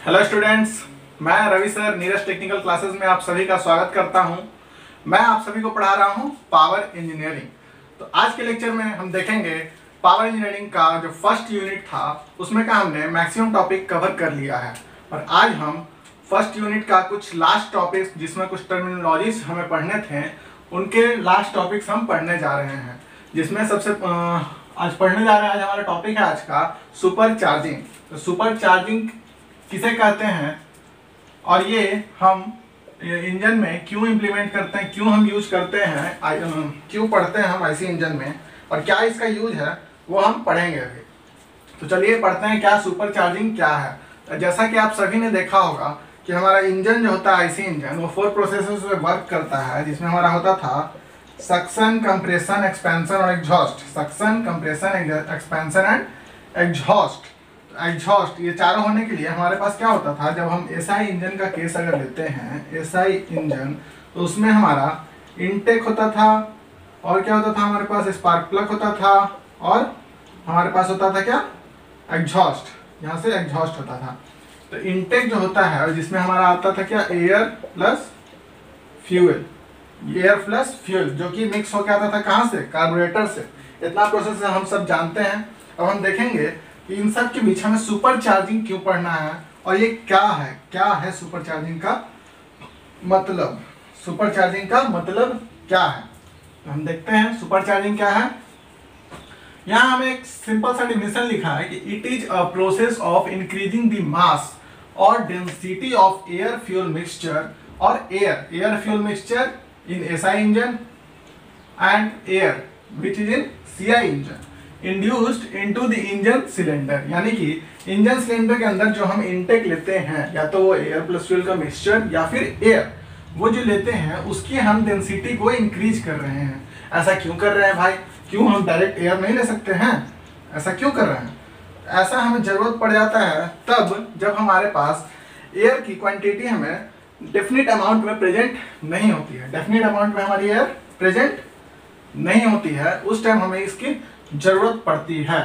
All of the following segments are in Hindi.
हेलो स्टूडेंट्स, मैं Ravi sir Neeraj technical classes में आप सभी का स्वागत करता हूं। मैं आप सभी को पढ़ा रहा हूं पावर इंजीनियरिंग। तो आज के लेक्चर में हम देखेंगे पावर इंजीनियरिंग का जो फर्स्ट यूनिट था उसमें का हमने मैक्सिमम टॉपिक कवर कर लिया है और आज हम फर्स्ट यूनिट का कुछ लास्ट टॉपिक्स जिसमें कुछ टर्मिनोलॉजीज हमें पढ़ने थे उनके लास्ट टॉपिक्स हम पढ़ने जा रहे हैं। जिसमें सबसे आज पढ़ने जा रहे हैं, आज हमारा टॉपिक है आज का सुपर चार्जिंग। तो सुपर चार्जिंग किसे कहते हैं और ये हम इंजन में क्यों इम्प्लीमेंट करते हैं, क्यों हम यूज करते हैं, क्यों पढ़ते हैं हम आईसी इंजन में और क्या इसका यूज है वो हम पढ़ेंगे अभी। तो चलिए पढ़ते हैं क्या सुपर चार्जिंग क्या है। जैसा कि आप सभी ने देखा होगा कि हमारा इंजन जो होता है आईसी इंजन वो 4 प्रोसेसेस में वर्क करता है, जिसमें हमारा होता था सक्शन, कंप्रेशन, एक्सपेंशन और exhaust. Suction, compression, expansion and exhaust. Exhaust ये चारों होने के लिए हमारे पास क्या होता था, जब हम एसआई इंजन का केस अगर लेते हैं, एसआई इंजन, तो उसमें हमारा इनटेक होता था और क्या होता था, हमारे पास स्पार्क प्लग होता था और हमारे पास होता था क्या, एग्जॉस्ट। यहाँ से एग्जॉस्ट होता था। तो इनटेक जो होता है जिसमें हमारा आता था क्या, air plus fuel, air plus fuel जो कि मिक्स होकर आता था कहाँ से, कार्बोरेटर से। इतना प्रोसेस हम सब जानते हैं। अब हम देखेंगे इन सब के बीच हमें सुपर चार्जिंग क्यों पढ़ना है और ये क्या है सुपर चार्जिंग का मतलब, सुपर चार्जिंग का मतलब क्या है। तो हम देखते हैं सुपर चार्जिंग क्या है। यहाँ हमें एक सिंपल सा डिफिनेशन लिखा है कि it is a process of increasing the mass और density of air fuel mixture और air fuel mixture in SI engine and air which is in CI engine induced into the engine cylinder. यानी कि इंजन सिलेंडर के अंदर जो हम इनटेक लेते हैं, या तो वो एयर प्लस फ्यूल का मिक्सचर या फिर एयर, वो जो लेते हैं उसकी हम डेंसिटी को इंक्रीज कर रहे हैं। ऐसा क्यों कर रहे हैं भाई, क्यों हम डायरेक्ट एयर नहीं ले सकते हैं, ऐसा क्यों कर रहे हैं? ऐसा हमें जरूरत पड़ जाता है तब जब हमारे पास एयर की क्वांटिटी हमें डेफिनेट अमाउंट में प्रेजेंट नहीं होती है। डेफिनेट अमाउंट में हमारी एयर प्रेजेंट नहीं होती है, उस टाइम हमें इसकी जरूरत पड़ती है।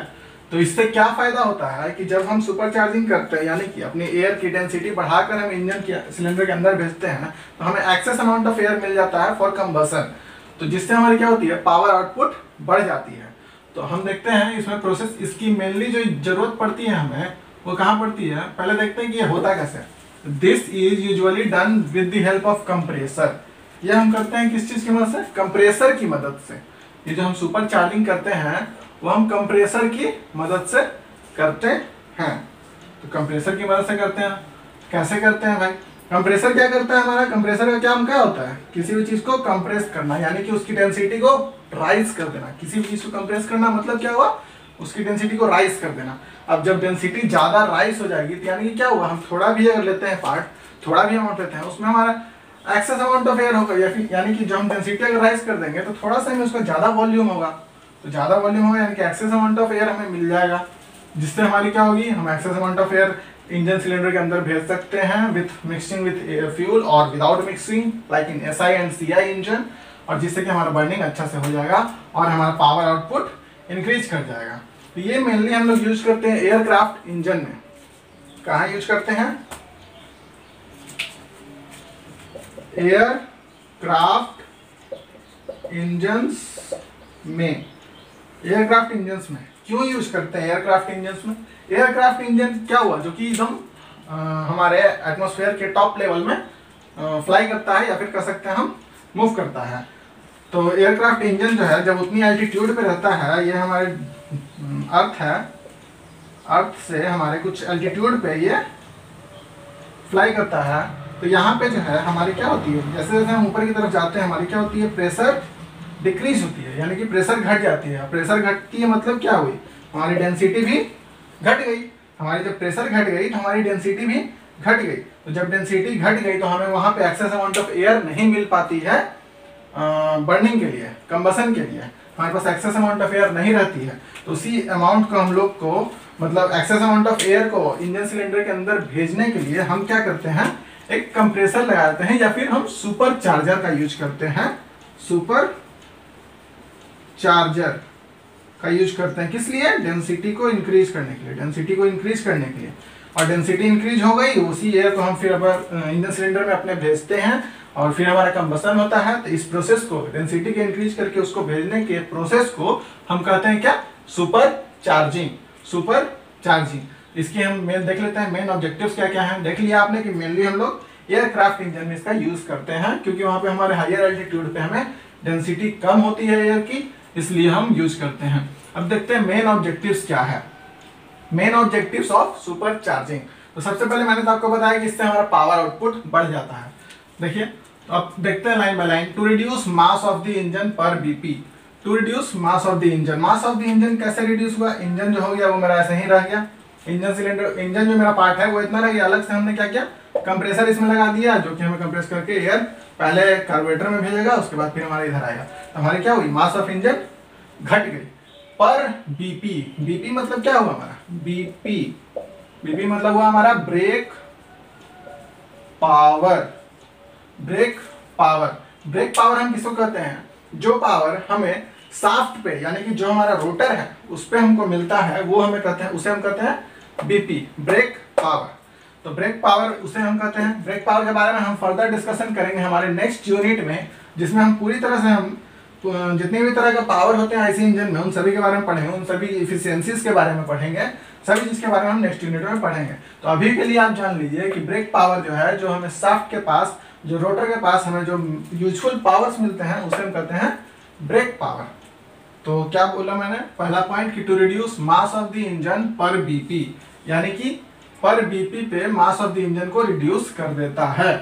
तो इससे क्या फायदा होता है कि जब हम सुपर चार्जिंग करते हैं, यानी कि अपनी एयर की डेंसिटी बढ़ाकर हम इंजन के सिलेंडर के अंदर भेजते हैं, तो हमें एक्सेस अमाउंट ऑफ एयर मिल जाता है फॉर कंबसन। तो जिससे हमारी क्या होती है, पावर आउटपुट बढ़ जाती है। तो हम देखते हैं इसमें प्रोसेस, इसकी मेनली जो जरूरत पड़ती है हमें वो कहाँ पड़ती है, पहले देखते हैं कि ये होता कैसे। This is usually done with the help of compressor. ये हम करते हैं किस चीज की मदद से, कंप्रेसर की मदद से। ये जो हम सुपर चार्जिंग करते हैं वो हम कंप्रेसर की मदद से करते हैं। तो कंप्रेसर की मदद से करते हैं। कैसे करते हैं भाई, कंप्रेसर क्या करता है, हमारा कंप्रेसर का काम क्या होता है, किसी भी चीज को कंप्रेस करना, यानी कि उसकी डेंसिटी को राइज कर देना। किसी भी चीज को कंप्रेस करना मतलब क्या हुआ, उसकी डेंसिटी को राइज कर देना। अब जब डेंसिटी ज्यादा राइज हो जाएगी तो यानी कि क्या हुआ, हम थोड़ा भी अगर लेते हैं पार्ट, थोड़ा भी अमाउंट लेते हैं, उसमें हमारा एक्सेस अमाउंट ऑफ एयर होगा, यानी कि जो हम डेंसिटी अगर राइज कर देंगे तो थोड़ा सा ही उसका ज्यादा वॉल्यूम होगा। तो ज्यादा वॉल्यूम होगा यानी कि एक्सेस अमाउंट ऑफ एयर हमें मिल जाएगा, जिससे हमारी क्या होगी, हम excess amount of air engine cylinder के अंदर भेज सकते हैं with mixing with air fuel और without mixing like in SI and CI engine, और जिससे कि हमारा बर्निंग अच्छा से हो जाएगा और हमारा पावर आउटपुट इंक्रीज कर जाएगा। तो ये मेनली हम लोग यूज करते हैं एयरक्राफ्ट इंजन में। कहाँ यूज करते हैं, एयरक्राफ्ट इंजन्स में। एयरक्राफ्ट इंजन्स में क्यों यूज करते हैं, एयरक्राफ्ट इंजन्स में, एयरक्राफ्ट इंजन क्या हुआ जो कि एकदम हमारे एटमॉस्फेयर के टॉप लेवल में फ्लाई करता है, या फिर कह सकते हैं हम मूव करता है। तो एयरक्राफ्ट इंजन जो है जब उतनी एल्टीट्यूड पे रहता है, ये हमारे अर्थ है, अर्थ से हमारे कुछ एल्टीट्यूड पे ये फ्लाई करता है। तो यहाँ पे जो है हमारी क्या होती है, जैसे जैसे हम ऊपर की तरफ जाते हैं हमारी क्या होती है, प्रेशर डिक्रीज होती है, यानी कि प्रेशर घट जाती है। प्रेशर घटती है मतलब क्या हुई, हमारी डेंसिटी भी घट गई। हमारी जब प्रेशर घट गई तो हमारी डेंसिटी भी घट गई। तो जब डेंसिटी घट गई तो हमें वहाँ पे एक्सेस अमाउंट ऑफ एयर नहीं मिल पाती है बर्निंग के लिए, कंबसन के लिए हमारे पास एक्सेस अमाउंट ऑफ एयर नहीं रहती है। तो उसी अमाउंट को हम लोग को, मतलब एक्सेस अमाउंट ऑफ एयर को इंजन सिलेंडर के अंदर भेजने के लिए हम क्या करते हैं, एक कंप्रेसर लगाते हैं, या फिर हम सुपर चार्जर का यूज करते हैं। सुपर चार्जर का यूज करते हैं किस लिए, डेंसिटी को इंक्रीज करने के लिए, डेंसिटी को इंक्रीज करने के लिए। और डेंसिटी इंक्रीज हो गई, उसी एयर को हम फिर अब इंजन सिलेंडर में अपने भेजते हैं और फिर हमारा कंबसन होता है। तो इस प्रोसेस को डेंसिटी के इंक्रीज करके उसको भेजने के प्रोसेस को हम कहते हैं क्या, सुपर चार्जिंग। सुपर चार्जिंग इसके हम मेन देख लेते हैं, मेन ऑब्जेक्टिव्स क्या क्या हैं। देख लिया आपने कि मेनली हम लोग एयरक्राफ्ट इंजन में इसका यूज करते हैं, क्योंकि वहां पे हमारे हायर एल्टीट्यूड पे हमें डेंसिटी कम होती है एयर की, इसलिए हम यूज करते हैं। अब देखते हैं मेन ऑब्जेक्टिव्स क्या है। Main objectives of super charging, तो सबसे पहले मैंने तो आपको बताया कि इससे हमारा पावर आउटपुट बढ़ जाता है। देखिए तो अब देखते हैं line by line. To reduce mass of the engine पर BP, to reduce mass of the engine. Mass of the engine कैसे रिड्यूस हुआ, इंजन जो हो गया वो मेरा ऐसे ही रह गया, इंजन सिलेंडर, इंजन जो मेरा पार्ट है वो इतना रह गया। अलग से हमने क्या किया, कंप्रेसर इसमें लगा दिया, जो कि हमें कंप्रेस करके एयर पहले कार्बोरेटर में भेजेगा, उसके बाद फिर हमारे इधर आएगा। तो हमारी क्या हुई, मास ऑफ इंजन घट गई पर बीपी। बीपी मतलब क्या हुआ हमारा, बीपी, बीपी मतलब हुआ हमारा brake power. Brake power, brake power हम किसको कहते हैं, जो पावर हमें शाफ्ट पे यानी कि जो हमारा रोटर है उस पे हमको मिलता है वो हमें कहते हैं, उसे हम कहते हैं बीपी, ब्रेक पावर। तो ब्रेक पावर उसे हम कहते हैं। ब्रेक पावर के बारे में हम फर्दर डिस्कशन करेंगे हमारे नेक्स्ट यूनिट में, जिसमें हम पूरी तरह से हम जितने भी तरह का पावर होते हैं आईसी इंजन में उन सभी के बारे में पढ़ेंगे, उन सभी इफिशियंसीज के बारे में पढ़ेंगे, सभी चीज के बारे में हम नेक्स्ट यूनिट में पढ़ेंगे। तो अभी के लिए आप जान लीजिए कि ब्रेक पावर जो है, जो हमें शाफ्ट के पास, जो रोटर के पास हमें जो यूजफुल पावर्स मिलते हैं उसे हम कहते हैं ब्रेक पावर। तो क्या बोला मैंने, पहला पॉइंट कि to reduce mass of the engine पर बीपी, यानी कि पर बीपी पे मास ऑफ द इंजन को रिड्यूस कर देता है।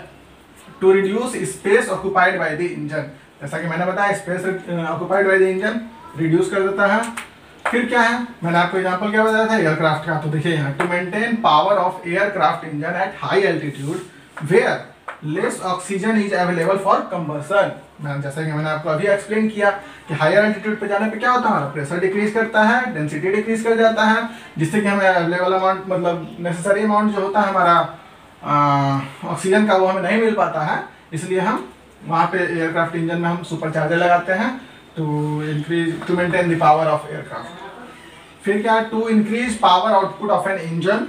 To reduce space occupied by the engine, जैसा कि मैंने बताया space occupied by the engine reduce कर देता है। फिर क्या है, मैंने आपको एग्जांपल क्या बताया था एयरक्राफ्ट का, तो देखिए यहाँ to maintain power of aircraft engine at high altitude where less oxygen is available for combustion. जैसा कि मैंने आपको अभी एक्सप्लेन किया कि हायर एल्टीट्यूड पे जाने पे क्या होता है, हमारा प्रेशर डिक्रीज करता है, डेंसिटी डिक्रीज कर जाता है, जिससे कि हमें अवेलेबल अमाउंट मतलब नेसेसरी अमाउंट जो होता है हमारा ऑक्सीजन का वो हमें नहीं मिल पाता है। इसलिए हम वहाँ पे एयरक्राफ्ट इंजन में हम सुपर चार्जर लगाते हैं to maintain the power of aircraft. फिर क्या, to increase power output of an engine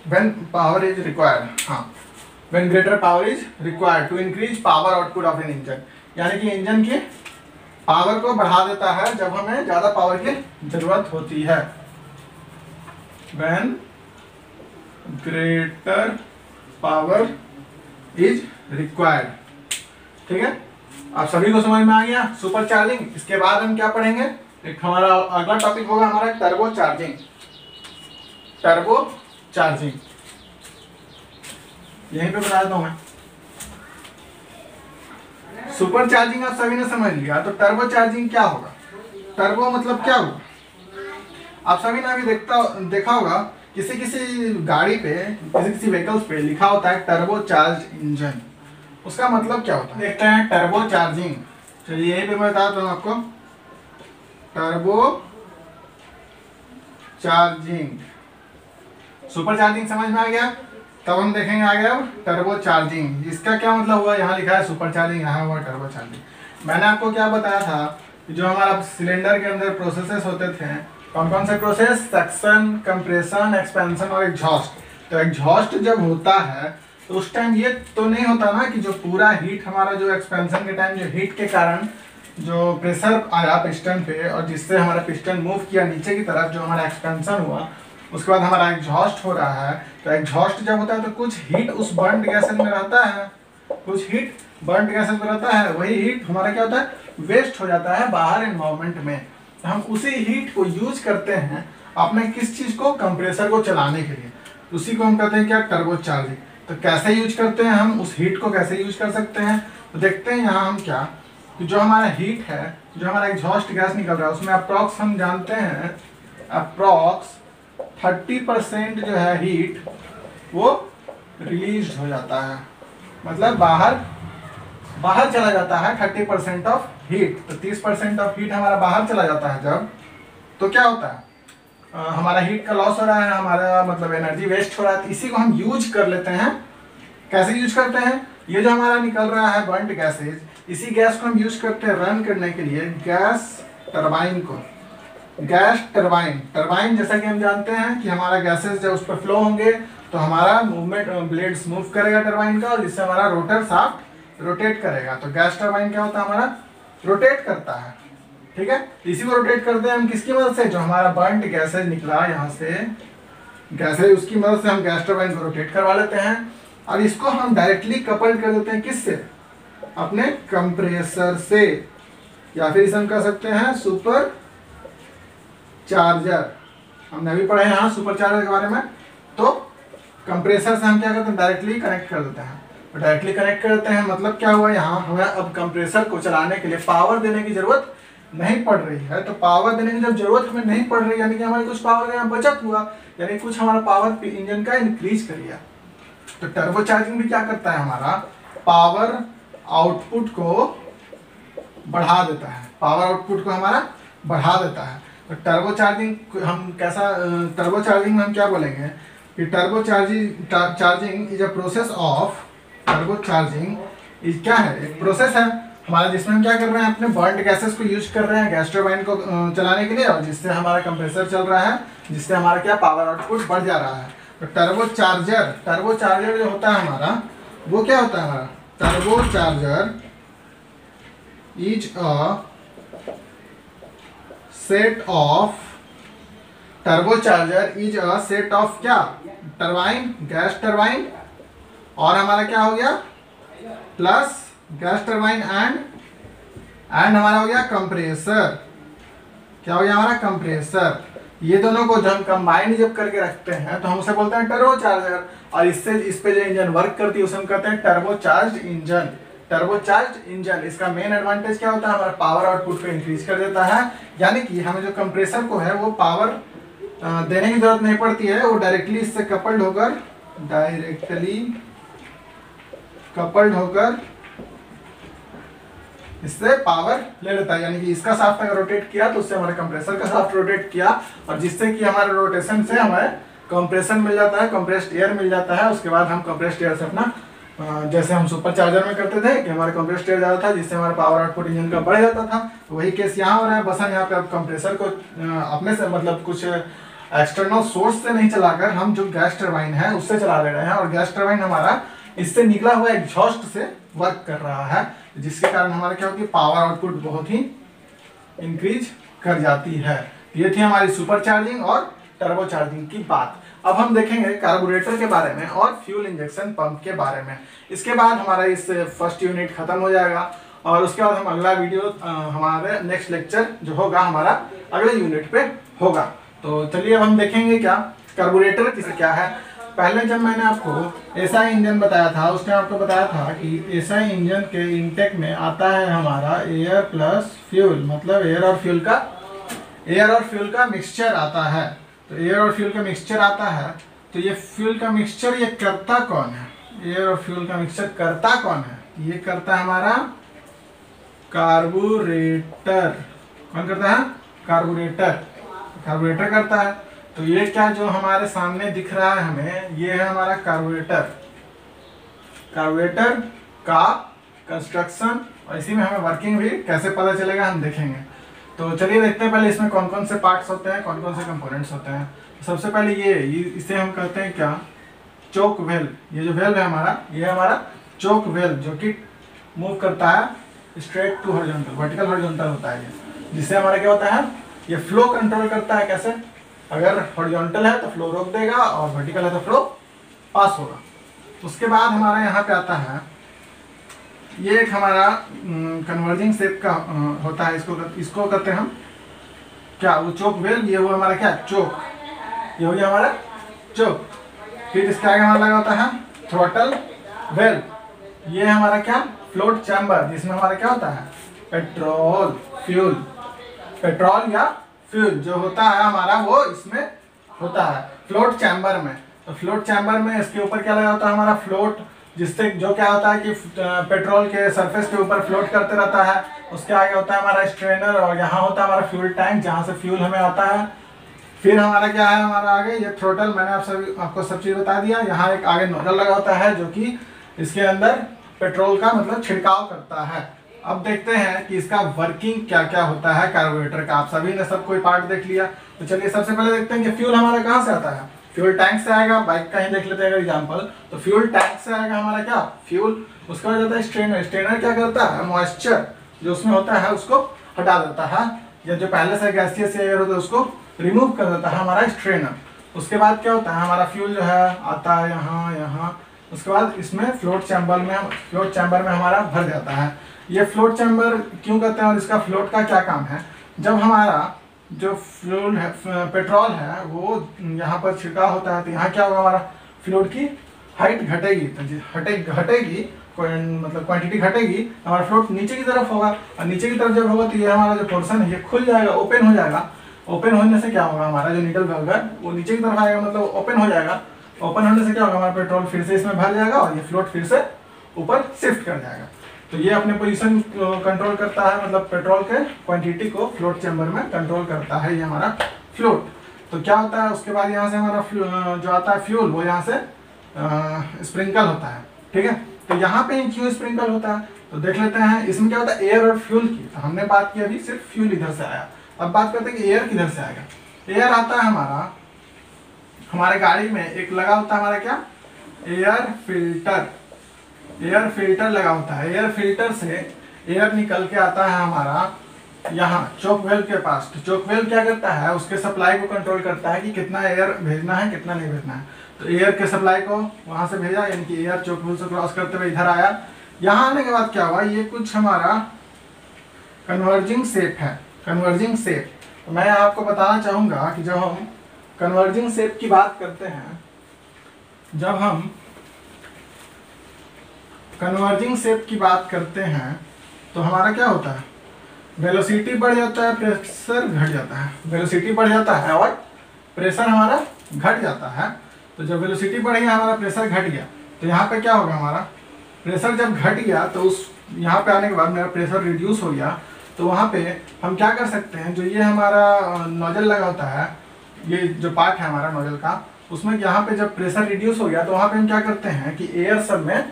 when power is required, हाँ, when greater power is required to increase power output of an engine, यानी कि इंजन की पावर को बढ़ा देता है जब हमें ज्यादा पावर की जरूरत होती है। when greater power is required, ठीक है, आप सभी को समझ में आ गया सुपर चार्जिंग। इसके बाद हम क्या पढ़ेंगे, एक हमारा अगला टॉपिक होगा हमारा टर्बो चार्जिंग। टर्बो चार्जिंग यहीं पे बता देता हूं मैं। सुपर चार्जिंग आप सभी ने समझ लिया, तो टर्बो चार्जिंग क्या होगा, टर्बो मतलब क्या होगा। आप सभी ने अभी देखा होगा किसी किसी गाड़ी पे, किसी किसी व्हीकल्स पे लिखा होता है टर्बो चार्ज इंजन, उसका मतलब क्या होता है। देखते हैं टर्बो चार्जिंग, चलिए यहीं पे मैं बताता हूँ आपको। टर्बो चार्जिंग, सुपर चार्जिंग समझ में आ गया, तब हम देखेंगे आगे अब टर्बो चार्जिंग। इसका क्या मतलब हुआ, यहाँ लिखा है सुपर चार्जिंग, यहाँ हुआ टर्बो चार्जिंग। मैंने आपको क्या बताया था कि जो हमारा सिलेंडर के अंदर प्रोसेसेस होते थे, कौन कौन से प्रोसेस, सक्शन, कंप्रेशन, एक्सपेंशन और एग्जॉस्ट। तो एग्जॉस्ट जब होता है तो उस टाइम ये तो नहीं होता ना कि जो पूरा हीट हमारा, जो एक्सपेंशन के टाइम जो हीट के कारण जो प्रेशर आया पिस्टन पे और जिससे हमारा पिस्टन मूव किया नीचे की तरफ, जो हमारा एक्सपेंशन हुआ, उसके बाद हमारा एग्जॉस्ट हो रहा है। तो एग्जॉस्ट जब होता है तो कुछ हीट उस बर्न्ड गैसेस में रहता है, कुछ हीट बर्न्ड गैसेस में रहता है, वही हीट हमारा क्या होता है, वेस्ट हो जाता है बाहर एनवायरनमेंट में। तो हम उसी हीट को यूज करते हैं अपने किस चीज को, कंप्रेसर को चलाने के लिए। उसी को हम कहते हैं क्या, टर्बो चार्जिंग। तो कैसे यूज करते हैं हम, उस हीट को कैसे यूज कर सकते हैं, तो देखते हैं यहाँ हम क्या, कि जो हमारा हीट है, जो हमारा एग्जॉस्ट गैस निकल रहा है उसमें अप्रॉक्स हम जानते हैं अप्रॉक्स 30% जो है हीट वो रिलीज हो जाता है, मतलब बाहर चला जाता है 30% ऑफ हीट। तो 30% ऑफ हीट हमारा बाहर चला जाता है जब, तो क्या होता है, हमारा हीट का लॉस हो रहा है, हमारा मतलब एनर्जी वेस्ट हो रहा है। तो इसी को हम यूज कर लेते हैं। कैसे यूज करते हैं, ये जो हमारा निकल रहा है बर्न्ड गैसेज, इसी गैस को हम यूज करते हैं रन करने के लिए गैस टरबाइन को। Gas turbine. टरबाइन जैसा कि हम जानते हैं कि हमारा गैसेस जब उस पर फ्लो होंगे तो हमारा मूवमेंट ब्लेड्स मूव करेगा टरबाइन का, और जिससे हमारा रोटर शाफ्ट रोटेट करेगा। तो गैस टरबाइन क्या होता है, हमारा रोटेट करता है। ठीक है, इसी को रोटेट करते हैं हम किसकी मदद से, जो हमारा बर्न्ड गैसेज निकला यहाँ से गैसेज, उसकी मदद से हम गैस टरबाइन को रोटेट करवा लेते हैं। और इसको हम डायरेक्टली कपल्ड कर देते हैं किससे, अपने कंप्रेसर से, या फिर इसे हम कह सकते हैं सुपर चार्जर। हमने अभी पढ़ा है यहाँ सुपर चार्जर के बारे में। तो कंप्रेसर से हम क्या करते हैं, डायरेक्टली कनेक्ट कर देते हैं। तो डायरेक्टली कनेक्ट कर देते हैं मतलब क्या हुआ, यहाँ हमें अब कंप्रेसर को चलाने के लिए पावर देने की जरूरत नहीं पड़ रही है। तो पावर देने की जब जरूरत हमें नहीं पड़ रही, यानी कि हमारे कुछ पावर का यहाँ बचत हुआ, यानी कुछ हमारा पावर इंजन का इंक्रीज कर दिया। तो टर्बो चार्जिंग भी क्या करता है, हमारा पावर आउटपुट को बढ़ा देता है, पावर आउटपुट को हमारा बढ़ा देता है। तो टर्बो चार्जिंग हम कैसा, टर्बो चार्जिंग में हम क्या बोलेंगे कि turbo charging is a process of, turbo charging is क्या है, एक प्रोसेस है हमारा जिसमें हम क्या कर रहे हैं, अपने बर्न्ड गैसेस को यूज कर रहे हैं गैस टरबाइन को चलाने के लिए, और जिससे हमारा कंप्रेसर चल रहा है, जिससे हमारा क्या पावर आउटपुट बढ़ जा रहा है। तो टर्बो चार्जर जो होता है हमारा, वो क्या होता है, हमारा turbo charger is a set of, turbo charger is a set of क्या, टरबाइन, गैस टरबाइन, और हमारा क्या हो गया प्लस गैस टरबाइन एंड हमारा हो गया कंप्रेसर। क्या हो गया हमारा कंप्रेसर। ये दोनों को जब हम कंबाइन जब करके रखते हैं तो हम उसे बोलते हैं टर्बो चार्जर, और इससे इस पे जो इंजन वर्क करती है उसे हम कहते हैं turbo charge engine. Turbo charge engine, इसका मेन एडवांटेज क्या होता है, हमारा पावर आउटपुट को इंक्रीज कर देता है, यानी कि हमें जो कंप्रेसर को है वो पावर देने की जरूरत नहीं पड़ती है, वो डायरेक्टली इससे कपल्ड होकर इससे पावर ले लेता है। यानी कि इसका शाफ्ट अगर रोटेट किया तो उससे हमारे कंप्रेसर का शाफ्ट रोटेट किया, और जिससे कि हमारे रोटेशन से हमें कंप्रेशन मिल जाता है, कंप्रेस्ड एयर मिल जाता है। उसके बाद हम कंप्रेस्ड एयर से अपना जैसे हम सुपर चार्जर में करते थे कि हमारे कंप्रेस्ड एयर जाता था, जिससे हमारा पावर आउटपुट इंजन का बढ़ जाता था। तो वही केस यहाँ हो रहा है, बस हम यहाँ पे अब कंप्रेसर को अपने से मतलब कुछ एक्सटर्नल सोर्स से नहीं चलाकर हम जो गैस टरबाइन है उससे चला ले रहे हैं, और गैस टरबाइन हमारा इससे निकला हुआ एग्जॉस्ट से वर्क कर रहा है, जिसके कारण हमारा क्या होगी, पावर आउटपुट बहुत ही इंक्रीज कर जाती है। ये थी हमारी सुपर चार्जिंग और टर्बो चार्जिंग की बात। अब हम देखेंगे कार्बोरेटर के बारे में और फ्यूल इंजेक्शन पंप के बारे में। इसके बाद हमारा इस फर्स्ट यूनिट खत्म हो जाएगा, और उसके बाद हम अगला वीडियो हमारे नेक्स्ट लेक्चर जो होगा हमारा अगले यूनिट पे होगा। तो चलिए अब हम देखेंगे क्या कार्बोरेटर किसे क्या है। पहले जब मैंने आपको एसआई इंजन बताया था, उसने आपको बताया था कि एसआई इंजन के इनटेक में आता है हमारा एयर प्लस फ्यूल, मतलब एयर और फ्यूल का मिक्सचर आता है। तो एयर और फ्यूल का मिक्सचर आता है, तो ये फ्यूल का मिक्सचर ये करता कौन है, एयर और फ्यूल का मिक्सचर करता कौन है, ये करता है हमारा कार्बोरेटर। कौन करता है, कार्बोरेटर करता है। तो ये क्या जो हमारे सामने दिख रहा है हमें, ये है हमारा कार्बोरेटर का कंस्ट्रक्शन, और इसी में हमें वर्किंग भी कैसे पता चलेगा हम देखेंगे। तो चलिए देखते हैं पहले इसमें कौन कौन से पार्ट्स होते हैं, कौन कौन से कंपोनेंट्स होते हैं। सबसे पहले ये इसे हम कहते हैं क्या, चोक वेल्व। ये जो वेल्व है हमारा, ये है हमारा चोक वेल्व, जो कि मूव करता है straight to horizontal, vertical horizontal होता है ये, जिससे हमारा क्या होता है, ये फ्लो कंट्रोल करता है। कैसे, अगर हॉरिजॉन्टल है तो फ्लो रोक देगा, और वर्टिकल है तो फ्लो पास होगा। उसके बाद हमारा यहाँ पे आता है, ये एक हमारा कन्वर्जिंग शेप का होता है, इसको कहते हैं हम क्या, वो चोक वेल, ये वो हमारा क्या चोक, ये हो गया हमारा चोक। फिर इसके आगे हमारा लगा होता है थ्रॉटल वेल, ये है हमारा क्या फ्लोट चैम्बर, जिसमें हमारा क्या होता है पेट्रोल या फ्यूल जो होता है हमारा वो इसमें होता है फ्लोट चैम्बर में। तो फ्लोट चैम्बर में इसके ऊपर क्या लगा होता है हमारा फ्लोट, जिससे जो क्या होता है कि पेट्रोल के सरफेस के ऊपर फ्लोट करते रहता है। उसके आगे होता है हमारा स्ट्रेनर, और यहाँ होता है हमारा फ्यूल टैंक जहाँ से फ्यूल हमें आता है। फिर हमारा क्या है, हमारा आगे ये थ्रोटल, मैंने आपको सब चीज़ बता दिया। यहाँ एक आगे नोजल लगा होता है जो कि इसके अंदर पेट्रोल का मतलब छिड़काव करता है। अब देखते हैं कि इसका वर्किंग क्या क्या होता है कार्बोरेटर का। आप सभी ने सब कोई पार्ट देख लिया, तो चलिए सबसे पहले देखते हैं कि फ्यूल हमारा कहाँ से आता है। फ्यूल टैंक से आएगा। बाइक का ही देख लेते हैं अगर एग्जाम्पल, तो फ्यूल टैंक से आएगा हमारा क्या, फ्यूल। उसके बाद जाता है स्ट्रेनर। स्ट्रेनर क्या करता है, मॉइस्चर जो उसमें होता है उसको हटा देता है, या जो पहले से गैसियस एयर होता है उसको रिमूव कर देता है हमारा स्ट्रेनर। उसके बाद क्या होता है, हमारा फ्यूल जो है आता है यहाँ। उसके बाद इसमें फ्लोट चैम्बर में हमारा भर जाता है। ये फ्लोट चैम्बर क्यों कहते हैं और इसका फ्लोट का क्या काम है। जब हमारा जो फ्यूल है, पेट्रोल है, वो यहाँ पर छिड़काव होता है, तो यहाँ क्या होगा, हमारा फ्लूइड की हाइट घटेगी। तो घटेगी मतलब क्वांटिटी घटेगी, हमारा फ्लूइड नीचे की तरफ होगा, और नीचे की तरफ जब होगा तो ये हमारा जो पोर्शन है ये खुल जाएगा, ओपन हो जाएगा। ओपन होने से क्या होगा, हमारा जो निडल वाल्व है वो नीचे की तरफ आएगा, मतलब ओपन हो जाएगा। ओपन होने से क्या होगा, हमारा पेट्रोल फिर से इसमें भर जाएगा और ये फ्लूइड फिर से ऊपर शिफ्ट कर जाएगा। तो ये अपने पोजीशन कंट्रोल करता है, मतलब पेट्रोल के क्वांटिटी को फ्लोट चैम्बर में कंट्रोल करता है ये हमारा फ्लोट। तो क्या होता है, उसके बाद यहाँ से हमारा जो आता है फ्यूल, वो यहाँ से स्प्रिंकल होता है। ठीक है, तो यहाँ पे क्यों स्प्रिंकल होता है, तो देख लेते हैं। इसमें क्या होता है, एयर और फ्यूल की। तो हमने बात की अभी सिर्फ फ्यूल इधर से आया, अब बात करते हैं कि एयर किधर से आएगा। एयर आता है हमारे गाड़ी में एक लगा होता है हमारा क्या, एयर फिल्टर लगा होता है। एयर फिल्टर से एयर निकल के आता है हमारा यहाँ चोक वेल्व के पास। तो चोक वेल्व क्या करता है, उसके सप्लाई को कंट्रोल करता है कि कितना एयर भेजना है कितना नहीं भेजना है। तो एयर के सप्लाई को वहां से भेजा, यानी कि एयर चोक वेल्व से क्रॉस करते हुए इधर आया। यहाँ आने के बाद क्या हुआ, ये कुछ हमारा कन्वर्जिंग शेप है, कन्वर्जिंग शेप। तो मैं आपको बताना चाहूंगा कि जब हम कन्वर्जिंग शेप की बात करते हैं, जब हम कन्वर्जिंग शेप की बात करते हैं तो हमारा क्या होता है, वेलोसिटी बढ़ जाता है, प्रेशर घट जाता है। वेलोसिटी बढ़ जाता है और प्रेशर हमारा घट जाता है। तो जब वेलोसिटी बढ़ गया, हमारा प्रेशर घट गया, तो यहाँ पे क्या होगा, हमारा प्रेशर जब घट गया तो उस यहाँ पे आने के बाद मेरा प्रेशर रिड्यूस हो गया। तो वहाँ पे हम क्या कर सकते हैं, जो ये हमारा नोजल लगा होता है, ये जो पार्ट है हमारा नोजल का, उसमें यहाँ पे जब प्रेशर रिड्यूस हो गया तो वहाँ पे हम क्या करते हैं कि एयर सब में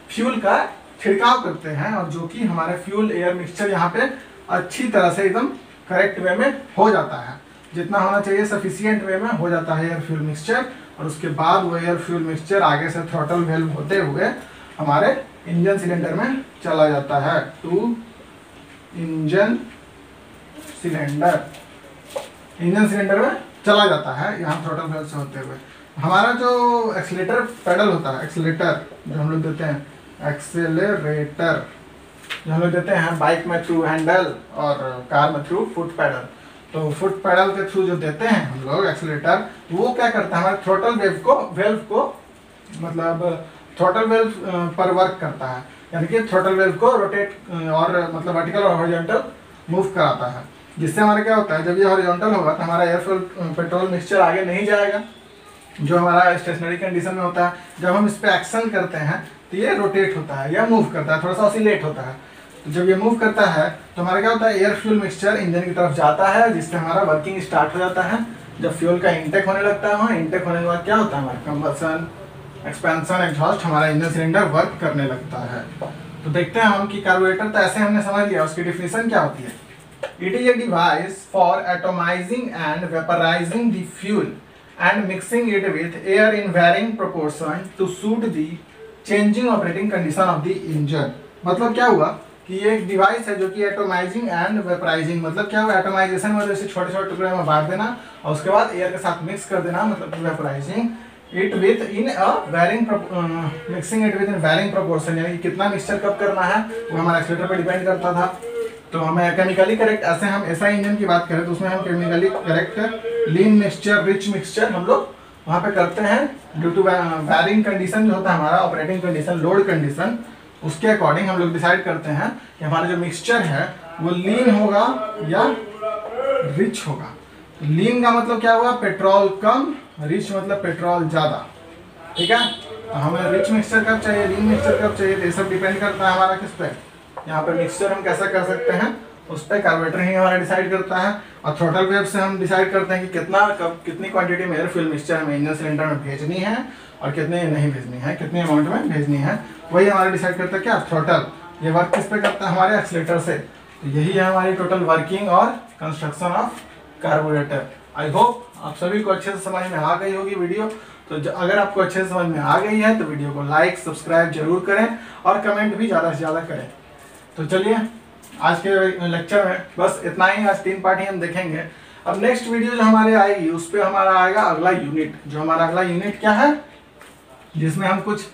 फ्यूल का छिड़काव करते हैं, और जो कि हमारे फ्यूल एयर मिक्सचर यहाँ पे अच्छी तरह से एकदम करेक्ट वे में हो जाता है, जितना होना चाहिए सफिशिएंट वे में हो जाता है एयर फ्यूल मिक्सचर। और उसके बाद वो एयर फ्यूल मिक्सचर आगे से थ्रॉटल वेल्व होते हुए हमारे इंजन सिलेंडर में चला जाता है, टू इंजन सिलेंडर में चला जाता है यहाँ थ्रॉटल वेल्व से होते हुए। हमारा जो एक्सीलरेटर पेडल होता है, एक्सीलरेटर जो हम लोग देते हैं, एक्सेलरेटर जो हम लोग देते हैं बाइक में थ्रू हैंडल और कार में थ्रू फुट पैडल। तो फुट पैडल के थ्रू जो देते हैं हम लोग एक्सीलरेटर, वो क्या करता है, हमारे थ्रॉटल वेल्व को मतलब थ्रॉटल वेल्व पर वर्क करता है, यानी कि थ्रॉटल वेल्व को रोटेट और मतलब वर्टिकल और हॉरिजॉन्टल मूव कराता है। जिससे हमारा क्या होता है, जब ये हॉरिजॉन्टल होगा तो हमारा एयर पेट्रोल मिक्सचर आगे नहीं जाएगा, जो हमारा स्टेशनरी कंडीशन में होता है। जब हम इस पर एक्शन करते हैं तो ये रोटेट होता है या मूव करता है, थोड़ा सा ऑसिलेट होता है। तो जब ये मूव करता है तो हमारा क्या होता है, एयर फ्यूल मिक्सचर इंजन की तरफ जाता है, जिससे हमारा वर्किंग स्टार्ट हो जाता है। जब फ्यूल का इंटेक होने लगता है, वहाँ इंटेक होने के बाद क्या होता है, हमारा कंबसन, एक्सपेंशन, एग्जॉस्ट, हमारा इंजन सिलेंडर वर्क करने लगता है। तो देखते हैं हम कि कार्बोरेटर तो ऐसे हमने समझ लिया, उसकी डिफिनेशन क्या होती है। It is a device for atomising and वेपराइजिंग the fuel and mixing it with air in varying proportion to suit the changing operating condition of the engine। मतलब क्या हुआ कि ये एक डिवाइस है जो कि एटोमाइजिंग एंड वेपराइजिंग, मतलब क्या हुआ, एटोमाइजेशन मतलब इसे छोटे छोटे टुकड़े में बांट देना और उसके बाद एयर के साथ मिक्स कर देना, मतलब वेपराइजिंग it with in a varying mixing it with in varying proportion, यानी कि कितना मिक्सचर कब करना है वो हमारा एक्सीलरेटर पर डिपेंड करता था। तो हमें केमिकली करेक्ट, ऐसे हम एसआई इंजन की बात करें तो उसमें हम chemically correct lean mixture, rich mixture हम लोग वहाँ पे करते हैं ड्यू टू वैरिंग कंडीशन जो होता है हमारा ऑपरेटिंग कंडीशन, लोड कंडीशन, उसके अकॉर्डिंग हम लोग डिसाइड करते हैं कि हमारा जो मिक्सचर है वो लीन होगा या रिच होगा। लीन का मतलब क्या हुआ, पेट्रोल कम, रिच मतलब पेट्रोल ज़्यादा। ठीक है, तो हमें रिच मिक्सचर कब चाहिए, लीन मिक्सचर कब चाहिए, तो ये सब डिपेंड करता है हमारा किस पे, यहाँ पे मिक्सचर हम कैसा कर सकते हैं उस पर कार्बोरेटर ही हमारा डिसाइड करता है। और थ्रॉटल वेव से हम डिसाइड करते हैं कि कितनी क्वांटिटी में एयर फ्यूल मिक्सचर हमें इंजन सिलेंडर में भेजनी है और कितने नहीं भेजनी है, कितने अमाउंट में भेजनी है, वही हमारा डिसाइड करता है क्या, थ्रॉटल। ये वर्क किस पे करता है? हमारे एक्सीलरेटर से। तो यही है हमारी टोटल वर्किंग और construction of carburettor. I hope आप सभी को अच्छे से समझ में आ गई होगी वीडियो। तो अगर आपको अच्छे से समझ में आ गई है तो वीडियो को लाइक सब्सक्राइब जरूर करें और कमेंट भी ज़्यादा से ज़्यादा करें। तो चलिए आज के लेक्चर में बस इतना ही। आज 3 पार्ट ही हम देखेंगे। अब नेक्स्ट वीडियो जो हमारे आएगी उस पर हमारा आएगा अगला यूनिट। जो हमारा अगला यूनिट क्या है, जिसमें हम कुछ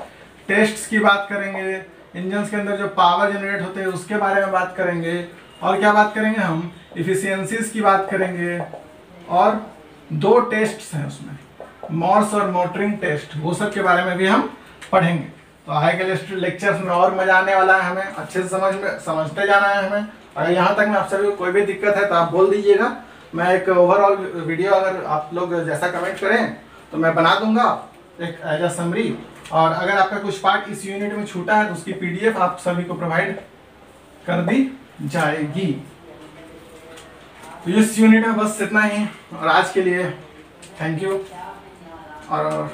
टेस्ट्स की बात करेंगे, इंजन्स के अंदर जो पावर जनरेट होते हैं उसके बारे में बात करेंगे, और क्या बात करेंगे हम, इफिशियंसीज की बात करेंगे, और 2 टेस्ट्स हैं उसमें, मॉर्स और मोटरिंग टेस्ट, वो सब के बारे में भी हम पढ़ेंगे। तो आगे के लेक्चर्स में और मजा आने वाला है। हमें अच्छे से समझते जाना है हमें। अगर यहाँ तक में आप सभी को कोई भी दिक्कत है तो आप बोल दीजिएगा। मैं एक ओवरऑल वीडियो अगर आप लोग जैसा कमेंट करें तो मैं बना दूंगा एक एज अ समरी। और अगर आपका कुछ पार्ट इस यूनिट में छूटा है तो उसकी PDF आप सभी को प्रोवाइड कर दी जाएगी। तो इस यूनिट में बस इतना ही और आज के लिए थैंक यू। और